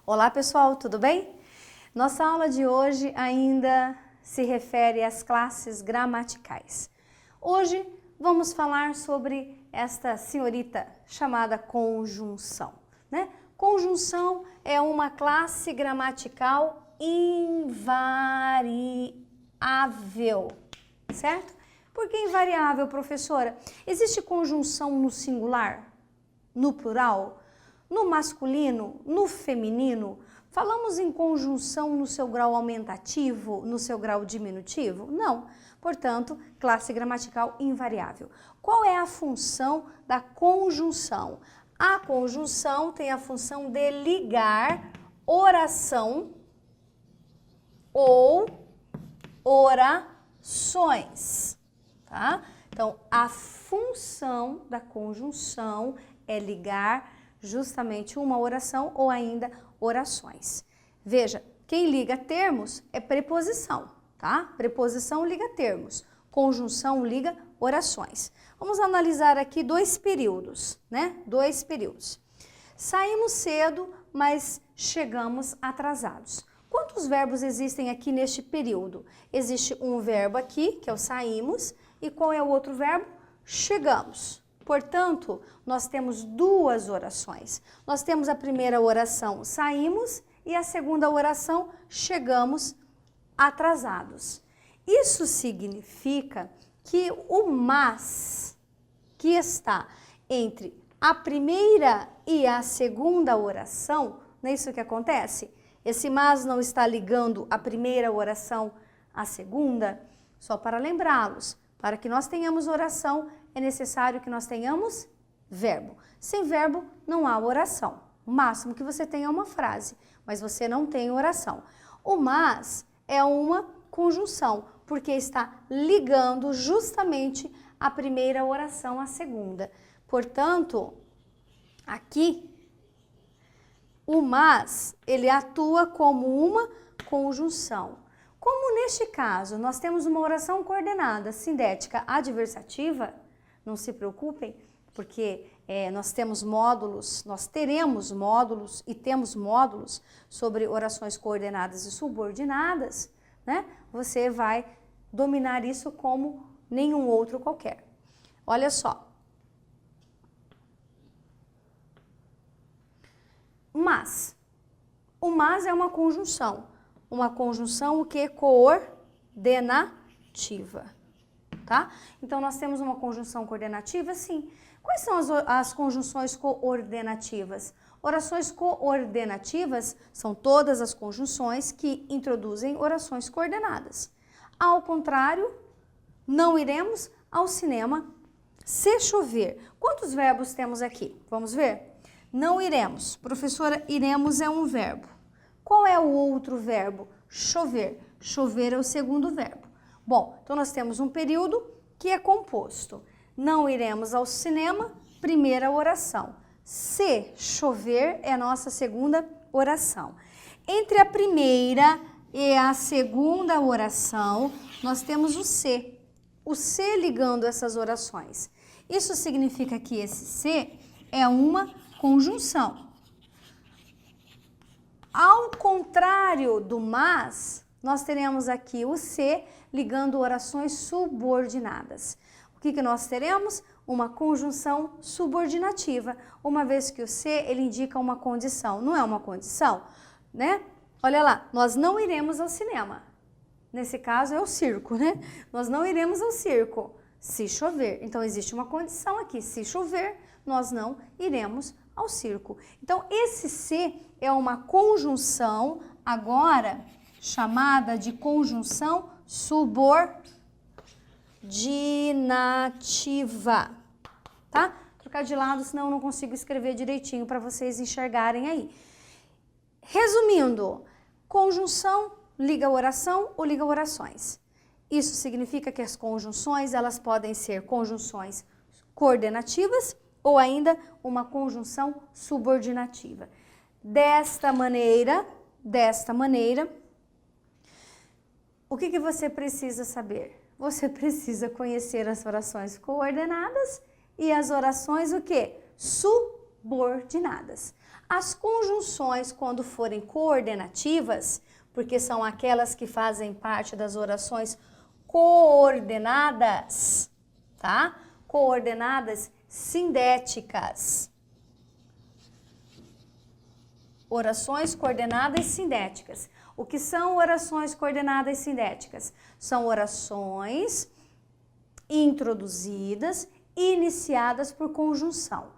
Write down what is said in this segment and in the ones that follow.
Olá pessoal, tudo bem? Nossa aula de hoje ainda se refere às classes gramaticais. Hoje vamos falar sobre esta senhorita chamada conjunção, né? Conjunção é uma classe gramatical invariável, certo? Por que invariável, professora? Existe conjunção no singular, no plural, no masculino, no feminino? Falamos em conjunção no seu grau aumentativo, no seu grau diminutivo? Não. Portanto, classe gramatical invariável. Qual é a função da conjunção? A conjunção tem a função de ligar oração ou orações, tá? Então, a função da conjunção é ligar justamente uma oração ou ainda orações. Veja, quem liga termos é preposição, tá? Preposição liga termos, conjunção liga orações. Vamos analisar aqui dois períodos, né? Dois períodos. Saímos cedo, mas chegamos atrasados. Quantos verbos existem aqui neste período? Existe um verbo aqui, que é o saímos, e qual é o outro verbo? Chegamos. Portanto, nós temos duas orações. Nós temos a primeira oração, saímos, e a segunda oração, chegamos atrasados. Isso significa que o mas, que está entre a primeira e a segunda oração, não é isso que acontece? Esse mas não está ligando a primeira oração à segunda? Só para lembrá-los, para que nós tenhamos oração, é necessário que nós tenhamos verbo. Sem verbo, não há oração. O máximo que você tem é uma frase, mas você não tem oração. O mas é uma conjunção, porque está ligando justamente a primeira oração à segunda. Portanto, aqui, o mas, ele atua como uma conjunção. Como neste caso, nós temos uma oração coordenada, sindética, adversativa, não se preocupem, porque nós temos módulos, nós teremos módulos e temos módulos sobre orações coordenadas e subordinadas, né? Você vai dominar isso como nenhum outro qualquer. Olha só. Mas. O mas é uma conjunção o que? Coordenativa. Tá? Então, nós temos uma conjunção coordenativa, sim. Quais são as conjunções coordenativas? Orações coordenativas são todas as conjunções que introduzem orações coordenadas. Ao contrário, não iremos ao cinema se chover. Quantos verbos temos aqui? Vamos ver? Não iremos. Professora, iremos é um verbo. Qual é o outro verbo? Chover. Chover é o segundo verbo. Bom, então nós temos um período que é composto. Não iremos ao cinema, primeira oração. Se chover é a nossa segunda oração. Entre a primeira e a segunda oração, nós temos o se. O se ligando essas orações. Isso significa que esse se é uma conjunção. Ao contrário do mas, nós teremos aqui o se ligando orações subordinadas. O que nós teremos? Uma conjunção subordinativa, uma vez que o se, ele indica uma condição. Não é uma condição, né? Olha lá, nós não iremos ao cinema. Nesse caso é o circo, né? Nós não iremos ao circo se chover. Então, existe uma condição aqui. Se chover, nós não iremos ao circo. Então, esse se é uma conjunção agora chamada de conjunção subordinativa, tá? Trocar de lado, senão eu não consigo escrever direitinho para vocês enxergarem aí. Resumindo, conjunção liga oração ou liga orações. Isso significa que as conjunções, elas podem ser conjunções coordenativas ou ainda uma conjunção subordinativa. Desta maneira, o que você precisa saber? Você precisa conhecer as orações coordenadas e as orações o quê? Subordinadas. As conjunções, quando forem coordenativas, porque são aquelas que fazem parte das orações coordenadas, tá? Coordenadas sindéticas. Orações coordenadas sindéticas. O que são orações coordenadas sindéticas? São orações introduzidas e iniciadas por conjunção.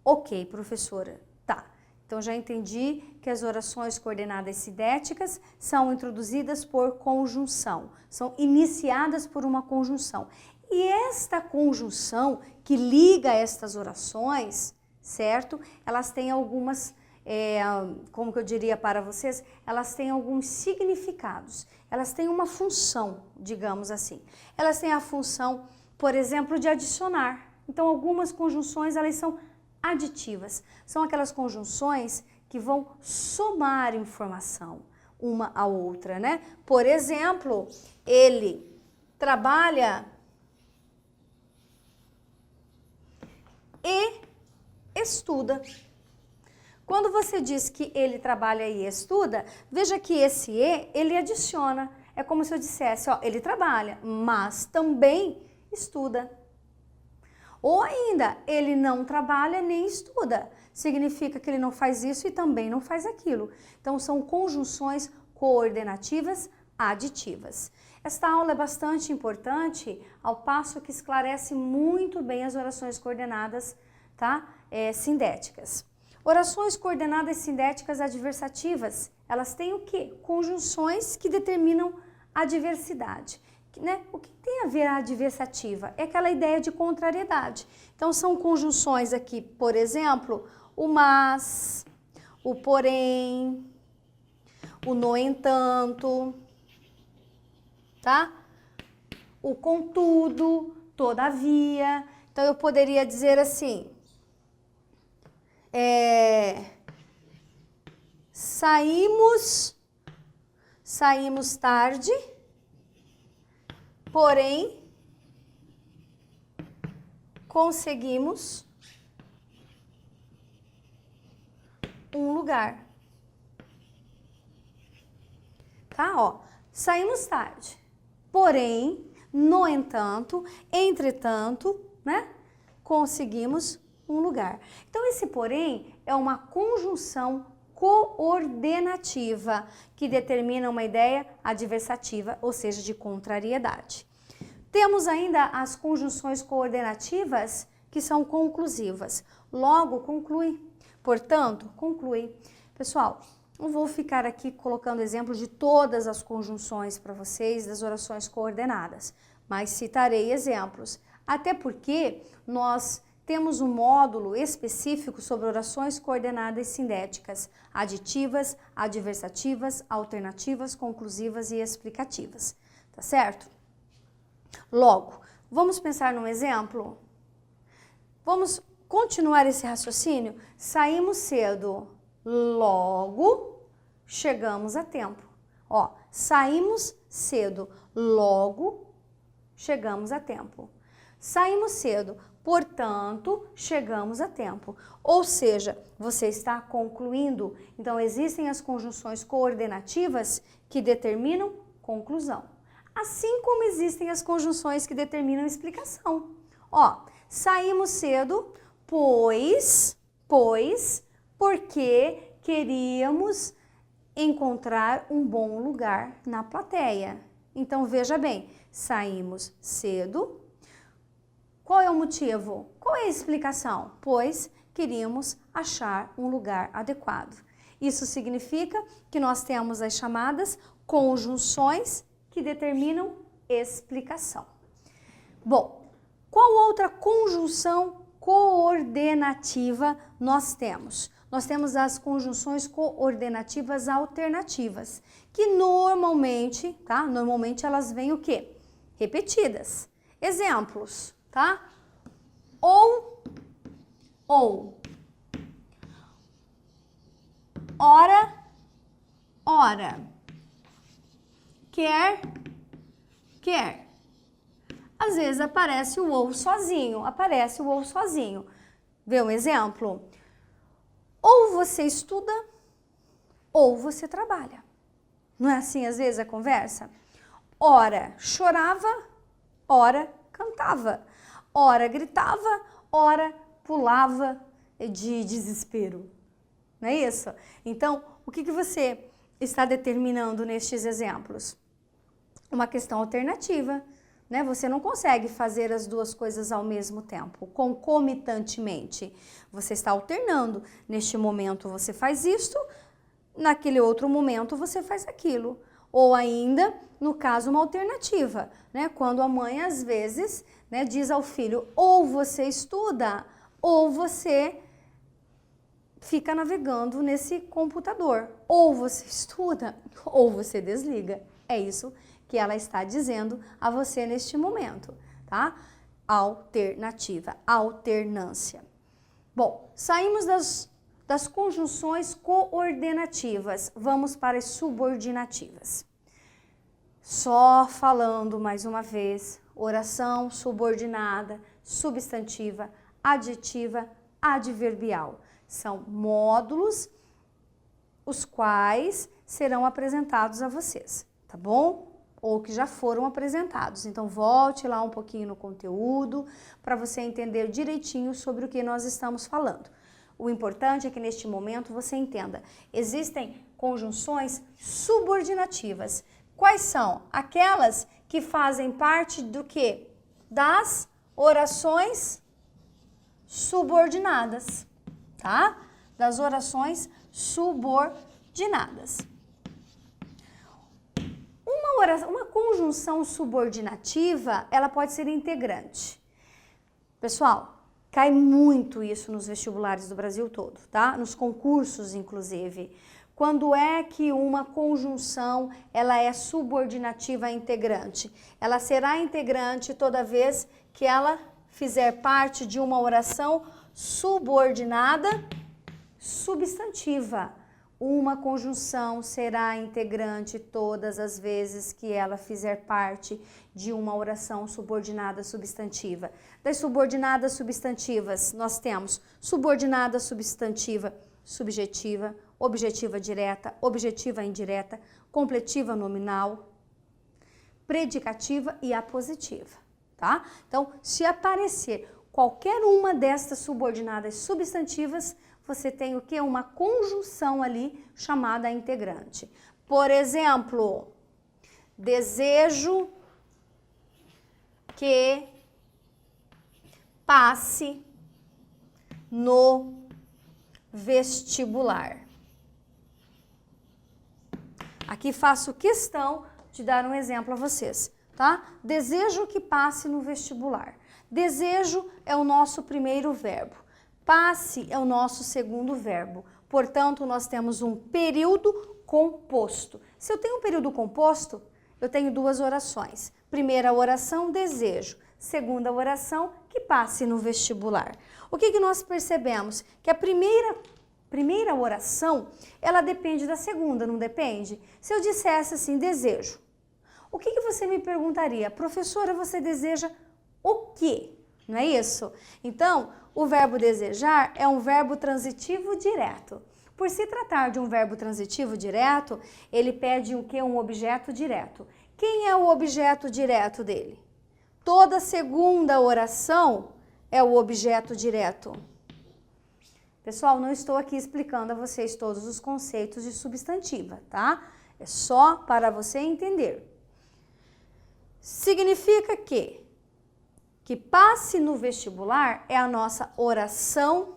Ok, professora, tá. Então já entendi que as orações coordenadas sindéticas são introduzidas por conjunção, são iniciadas por uma conjunção. E esta conjunção que liga estas orações, certo? Elas têm algumas, como que eu diria para vocês, elas têm alguns significados, elas têm uma função, digamos assim. Elas têm a função, por exemplo, de adicionar. Então algumas conjunções, elas são aditivas. São aquelas conjunções que vão somar informação uma à outra, né? Por exemplo, ele trabalha e estuda. Quando você diz que ele trabalha e estuda, veja que esse e, ele adiciona. É como se eu dissesse, ó, ele trabalha, mas também estuda. Ou ainda, ele não trabalha nem estuda. Significa que ele não faz isso e também não faz aquilo. Então, são conjunções coordenativas aditivas. Esta aula é bastante importante, ao passo que esclarece muito bem as orações coordenadas, tá? Sindéticas. Orações coordenadas sindéticas adversativas, elas têm o quê? Conjunções que determinam a diversidade. Né? O que tem a ver a adversativa? É aquela ideia de contrariedade. Então, são conjunções aqui, por exemplo, o mas, o porém, o no entanto, tá? O contudo, todavia. Então, eu poderia dizer assim, saímos tarde, porém, conseguimos um lugar. Tá, ó. Saímos tarde, porém, no entanto, entretanto, né? Conseguimos um lugar. Então, esse porém é uma conjunção coordenativa que determina uma ideia adversativa, ou seja, de contrariedade. Temos ainda as conjunções coordenativas que são conclusivas. Logo, conclui. Portanto, conclui. Pessoal, não vou ficar aqui colocando exemplos de todas as conjunções para vocês das orações coordenadas, mas citarei exemplos. Até porque nós temos um módulo específico sobre orações coordenadas sindéticas, aditivas, adversativas, alternativas, conclusivas e explicativas. Tá certo? Logo, vamos pensar num exemplo? Vamos continuar esse raciocínio? Saímos cedo, logo chegamos a tempo. Ó, saímos cedo, logo chegamos a tempo. Saímos cedo, portanto, chegamos a tempo. Ou seja, você está concluindo. Então, existem as conjunções coordenativas que determinam conclusão. Assim como existem as conjunções que determinam explicação. Ó, saímos cedo, pois, porque queríamos encontrar um bom lugar na plateia. Então, veja bem, saímos cedo. Qual é o motivo? Qual é a explicação? Pois queríamos achar um lugar adequado. Isso significa que nós temos as chamadas conjunções que determinam explicação. Bom, qual outra conjunção coordenativa nós temos? Nós temos as conjunções coordenativas alternativas, que normalmente, tá? Normalmente elas vêm o quê? Repetidas. Exemplos, tá? Ou, ora, quer, quer. Às vezes aparece o ou sozinho, Vê um exemplo? Ou você estuda, ou você trabalha. Não é assim às vezes a conversa? Ora chorava, ora cantava. Ora gritava, ora pulava de desespero. Não é isso? Então, o que você está determinando nestes exemplos? Uma questão alternativa, né? Você não consegue fazer as duas coisas ao mesmo tempo, concomitantemente. Você está alternando. Neste momento você faz isto, naquele outro momento você faz aquilo. Ou ainda, no caso, uma alternativa, né? Quando a mãe, às vezes, né, diz ao filho, ou você estuda, ou você fica navegando nesse computador. Ou você estuda, ou você desliga. É isso que ela está dizendo a você neste momento, tá? Alternativa, alternância. Bom, saímos das conjunções coordenativas, vamos para as subordinativas. Só falando mais uma vez, oração subordinada, substantiva, adjetiva, adverbial. São módulos os quais serão apresentados a vocês, tá bom? Ou que já foram apresentados. Então, volte lá um pouquinho no conteúdo para você entender direitinho sobre o que nós estamos falando. O importante é que neste momento você entenda, existem conjunções subordinativas. Quais são? Aquelas que fazem parte do quê? Das orações subordinadas, tá? Das orações subordinadas. Uma conjunção subordinativa, ela pode ser integrante. Pessoal, cai muito isso nos vestibulares do Brasil todo, tá? Nos concursos, inclusive. Quando é que uma conjunção, ela é subordinativa a integrante? Ela será integrante toda vez que ela fizer parte de uma oração subordinada substantiva. Uma conjunção será integrante todas as vezes que ela fizer parte de uma oração subordinada substantiva. Das subordinadas substantivas, nós temos subordinada substantiva subjetiva, objetiva direta, objetiva indireta, completiva nominal, predicativa e apositiva, tá? Então, se aparecer qualquer uma destas subordinadas substantivas, você tem o que? Uma conjunção ali chamada integrante. Por exemplo, desejo que passe no vestibular. Aqui faço questão de dar um exemplo a vocês, tá? Desejo que passe no vestibular. Desejo é o nosso primeiro verbo. Passe é o nosso segundo verbo. Portanto, nós temos um período composto. Se eu tenho um período composto, eu tenho duas orações. Primeira oração, desejo. Segunda oração, que passe no vestibular. O que nós percebemos? Que a primeira oração, ela depende da segunda, não depende? Se eu dissesse assim, desejo, o que você me perguntaria? Professora, você deseja o quê? Não é isso? Então, o verbo desejar é um verbo transitivo direto. Por se tratar de um verbo transitivo direto, ele pede o quê? Um objeto direto. Quem é o objeto direto dele? Toda segunda oração é o objeto direto. Pessoal, não estou aqui explicando a vocês todos os conceitos de substantiva, tá? É só para você entender. Significa que passe no vestibular é a nossa oração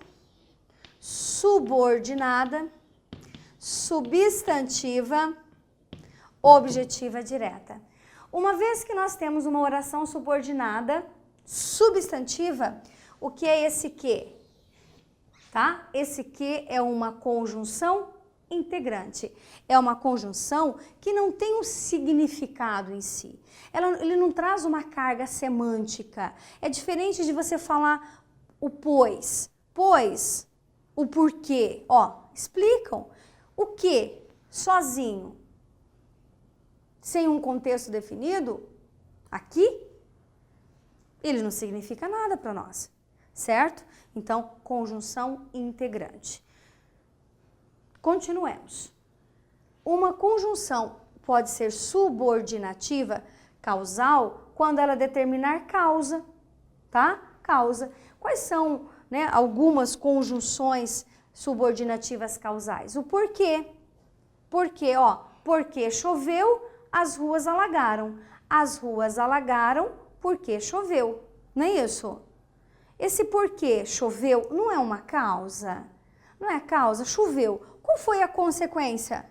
subordinada, substantiva, objetiva direta. Uma vez que nós temos uma oração subordinada, substantiva, o que é esse que? Tá? Esse que é uma conjunção integrante. É uma conjunção que não tem um significado em si. Ele não traz uma carga semântica. É diferente de você falar o pois. Pois, o porquê. Ó, explicam. O que? Sozinho. sem um contexto definido, aqui, ele não significa nada para nós, certo? Então, conjunção integrante. Continuemos. Uma conjunção pode ser subordinativa causal quando ela determinar causa, tá? Causa. Quais são, né, algumas conjunções subordinativas causais? O porquê. Porquê, ó, porque choveu, as ruas alagaram. As ruas alagaram porque choveu. Não é isso? Esse porquê choveu não é uma causa. Não é causa, choveu. Qual foi a consequência?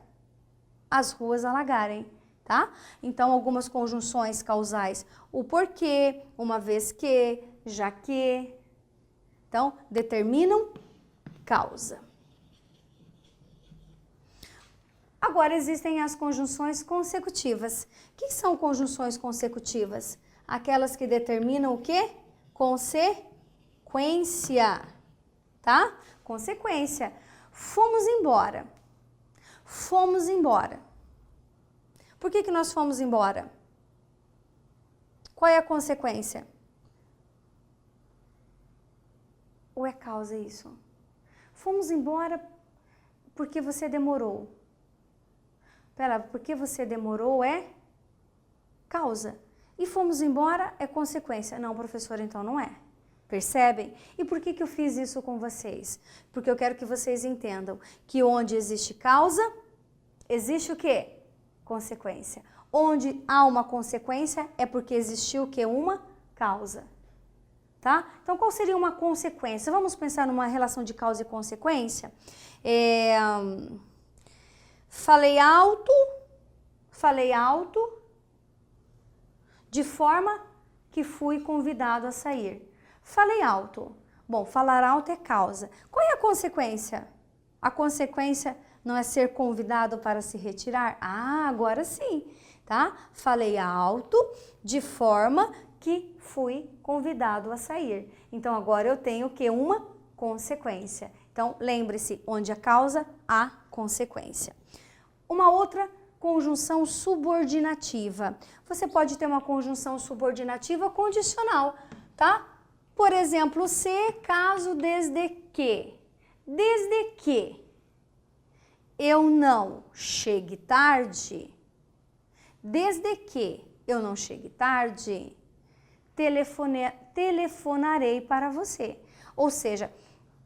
As ruas alagarem, tá? Então, algumas conjunções causais. O porquê, uma vez que, já que. Então, determinam causa. Agora, existem as conjunções consecutivas. O que são conjunções consecutivas? Aquelas que determinam o quê? Consequência, tá? Consequência. Fomos embora. Fomos embora. Por que nós fomos embora? Qual é a consequência? Ou é causa isso? Fomos embora porque você demorou. Pera, porque você demorou é causa. E fomos embora é consequência. Não, professora, então não é. Percebem? E por que eu fiz isso com vocês? Porque eu quero que vocês entendam que onde existe causa, existe o quê? Consequência. Onde há uma consequência é porque existiu o quê? Uma causa. Tá? Então, qual seria uma consequência? Vamos pensar numa relação de causa e consequência? Falei alto, de forma que fui convidado a sair. Falei alto. Bom, falar alto é causa. Qual é a consequência? A consequência não é ser convidado para se retirar? Ah, agora sim, tá? Falei alto de forma que fui convidado a sair. Então, agora eu tenho o quê? Uma consequência. Então, lembre-se, onde a causa, há consequência. Uma outra conjunção subordinativa. Você pode ter uma conjunção subordinativa condicional, tá? Por exemplo, se, caso, desde que. Desde que eu não chegue tarde, desde que eu não chegue tarde, telefonarei para você. Ou seja,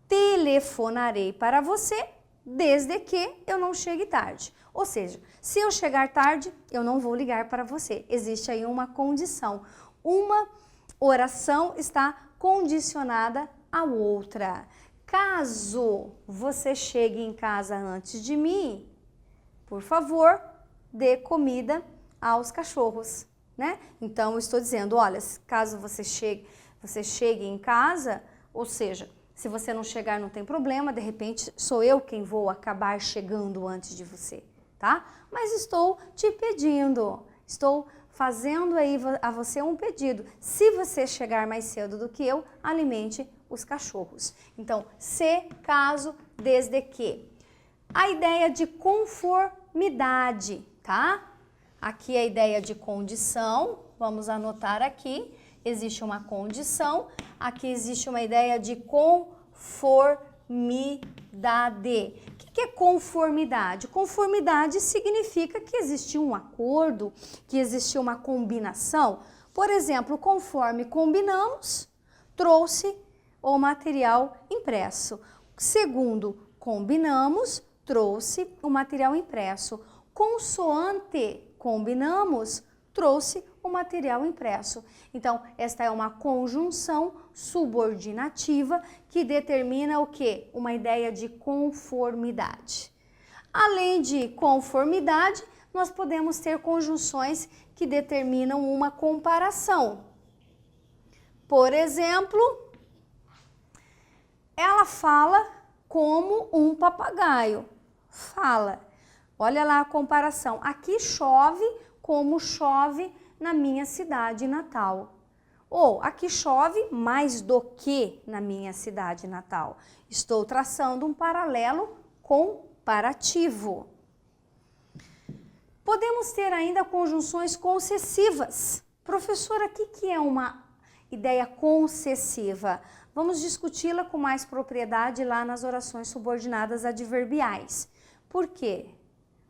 telefonarei para você desde que eu não chegue tarde. Ou seja, se eu chegar tarde, eu não vou ligar para você. Existe aí uma condição. Uma oração está condicionada à outra. Caso você chegue em casa antes de mim, por favor, dê comida aos cachorros, né? Então, eu estou dizendo, olha, caso você chegue em casa, ou seja, se você não chegar não tem problema, de repente sou eu quem vou acabar chegando antes de você, tá? Mas estou te pedindo, estou fazendo aí a você um pedido. Se você chegar mais cedo do que eu, alimente os cachorros. Então, se, caso, desde que. A ideia de conformidade, tá? Aqui a ideia de condição, vamos anotar aqui, existe uma condição, aqui existe uma ideia de conformidade. O que é conformidade? Conformidade significa que existiu um acordo, que existiu uma combinação. Por exemplo, conforme combinamos, trouxe o material impresso. Segundo, combinamos, trouxe o material impresso. Consoante combinamos, trouxe o material impresso. Então, esta é uma conjunção subordinativa que determina o quê? Uma ideia de conformidade. Além de conformidade, nós podemos ter conjunções que determinam uma comparação. Por exemplo, ela fala como um papagaio. Fala. Olha lá a comparação. Aqui chove como chove na minha cidade natal. Ou aqui chove mais do que na minha cidade natal. Estou traçando um paralelo comparativo. Podemos ter ainda conjunções concessivas. Professora, o que é uma ideia concessiva? Vamos discuti-la com mais propriedade lá nas orações subordinadas adverbiais. Por quê?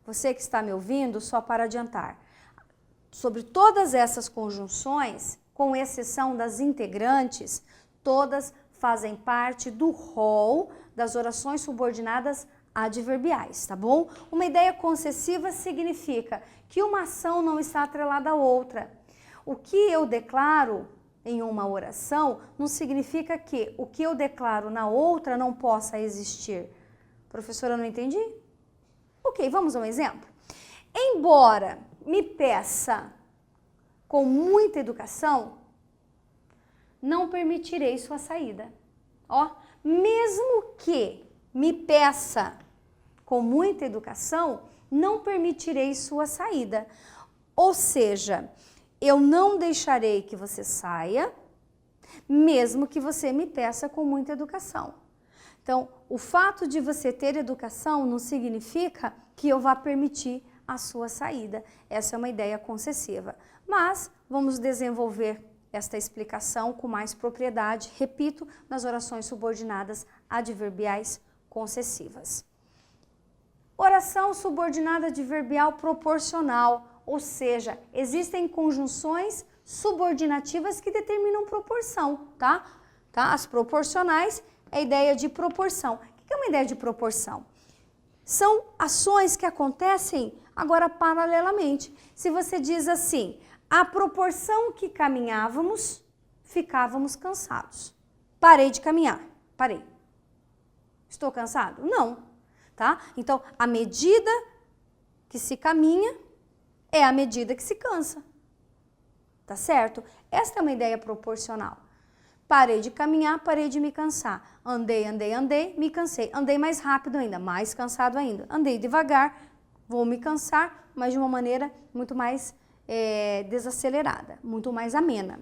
Você que está me ouvindo, só para adiantar. Sobre todas essas conjunções, com exceção das integrantes, todas fazem parte do rol das orações subordinadas adverbiais, tá bom? Uma ideia concessiva significa que uma ação não está atrelada à outra. O que eu declaro em uma oração não significa que o que eu declaro na outra não possa existir. Professora, não entendi? Ok, vamos a um exemplo. Embora me peça com muita educação, não permitirei sua saída. Ó, mesmo que me peça com muita educação, não permitirei sua saída. Ou seja, eu não deixarei que você saia, mesmo que você me peça com muita educação. Então, o fato de você ter educação não significa que eu vá permitir a sua saída. Essa é uma ideia concessiva. Mas vamos desenvolver esta explicação com mais propriedade, repito, nas orações subordinadas adverbiais concessivas. Oração subordinada adverbial proporcional, ou seja, existem conjunções subordinativas que determinam proporção, tá? As proporcionais é a ideia de proporção. O que é uma ideia de proporção? São ações que acontecem agora paralelamente. Se você diz assim, à proporção que caminhávamos, ficávamos cansados. Parei de caminhar, parei. Estou cansado? Não, tá? Então, a medida que se caminha é a medida que se cansa, tá certo? Esta é uma ideia proporcional. Parei de caminhar, parei de me cansar. Andei, andei, andei, me cansei. Andei mais rápido ainda, mais cansado ainda. Andei devagar, vou me cansar, mas de uma maneira muito mais desacelerada, muito mais amena.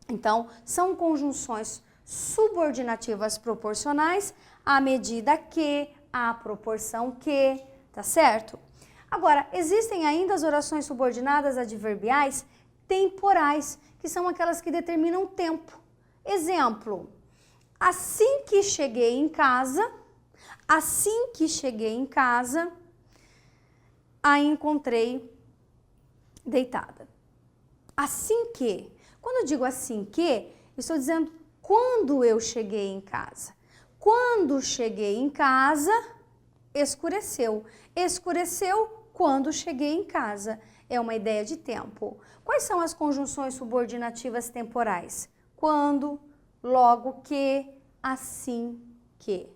Então, são conjunções subordinativas proporcionais à medida que, à proporção que, tá certo? Agora, existem ainda as orações subordinadas adverbiais temporais, que são aquelas que determinam tempo. Exemplo, assim que cheguei em casa, a encontrei deitada. Assim que, quando eu digo assim que, eu estou dizendo quando eu cheguei em casa. Quando cheguei em casa, escureceu. Escureceu quando cheguei em casa. É uma ideia de tempo. Quais são as conjunções subordinativas temporais? Quando, logo que, assim que.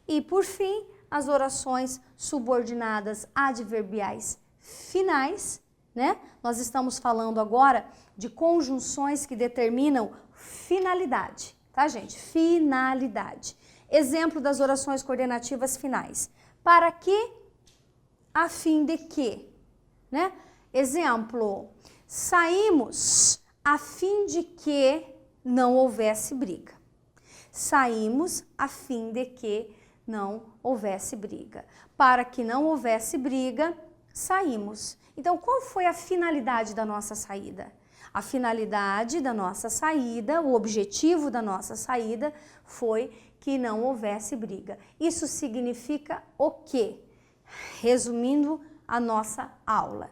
E, por fim, as orações subordinadas adverbiais finais, né? Nós estamos falando agora de conjunções que determinam finalidade, tá, gente? Finalidade. Exemplo das orações coordenativas finais. Para que, a fim de que, né? Exemplo, saímos a fim de que não houvesse briga. Saímos a fim de que não houvesse briga. Para que não houvesse briga, saímos. Então, qual foi a finalidade da nossa saída? A finalidade da nossa saída, o objetivo da nossa saída foi que não houvesse briga. Isso significa o quê? Resumindo a nossa aula.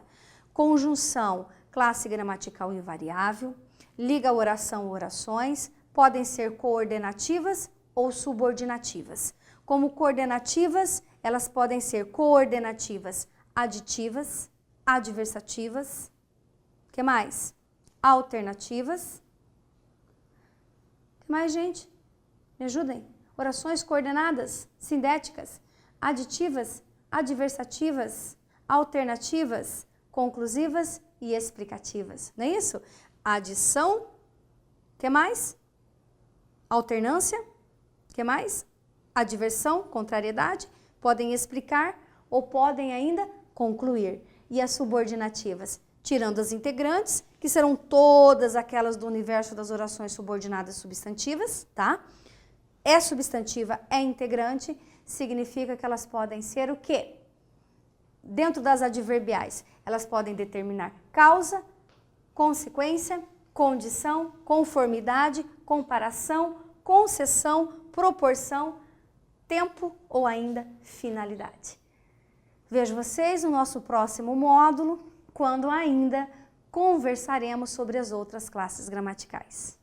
Conjunção, classe gramatical invariável, liga oração ou orações, podem ser coordenativas ou subordinativas. Como coordenativas, elas podem ser coordenativas aditivas, adversativas, que mais? Alternativas. Que mais, gente? Me ajudem. Orações coordenadas, sindéticas, aditivas, adversativas, alternativas, conclusivas e explicativas. Não é isso? Adição, que mais? Alternância, que mais? Adversão, contrariedade, podem explicar ou podem ainda concluir. E as subordinativas, tirando as integrantes, que serão todas aquelas do universo das orações subordinadas substantivas, tá? É substantiva, é integrante, significa que elas podem ser o quê? dentro das adverbiais, elas podem determinar causa, consequência, condição, conformidade, comparação, concessão, proporção, tempo ou ainda finalidade. Vejo vocês no nosso próximo módulo, quando ainda conversaremos sobre as outras classes gramaticais.